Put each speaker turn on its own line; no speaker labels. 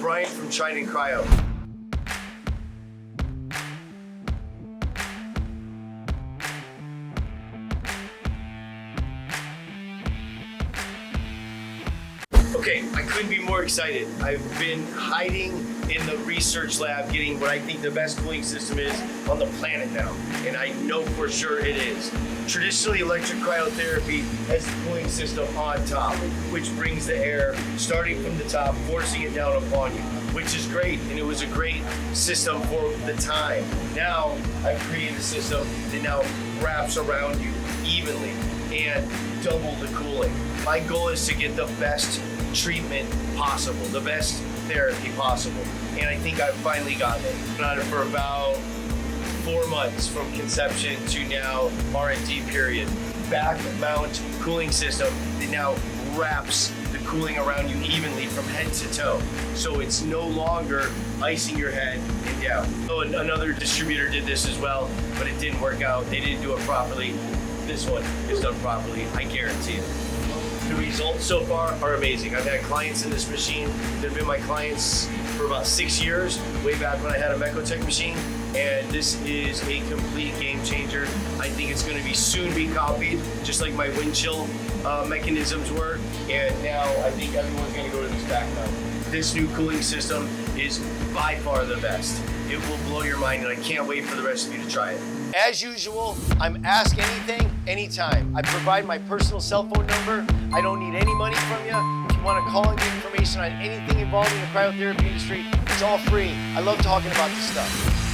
Bryan from Trident Cryo. Okay, I couldn't be more excited. I've been hiding in the research lab getting what I think the best cooling system is on the planet now, and I know for sure it is. Traditionally, electric cryotherapy has the cooling system on top, which brings the air starting from the top, forcing it down upon you, which is great, and it was a great system for the time. Now, I've created a system that now wraps around you evenly and double the cooling. My goal is to get the best treatment possible, the best therapy possible, and I think I've finally gotten it. I've been on it for about 4 months from conception to now R&D period. Back mount cooling system that now wraps the cooling around you evenly from head to toe. So it's no longer icing your head and down. So another distributor did this as well, but it didn't work out. They didn't do it properly. This one is done properly, I guarantee it. The results so far are amazing. I've had clients in this machine that have been my clients for about 6 years, way back when I had a Mecotech machine, and this is a complete game changer. I think it's going to be soon be copied, just like my wind chill mechanisms were, and now I think everyone's going to go to this back mount. This new cooling system is by far the best. It will blow your mind, and I can't wait for the rest of you to try it. As usual, I'm Ask Anything, Anytime. I provide my personal cell phone number. I don't need any money from you. If you want to call and get information on anything involved in the cryotherapy industry, it's all free. I love talking about this stuff.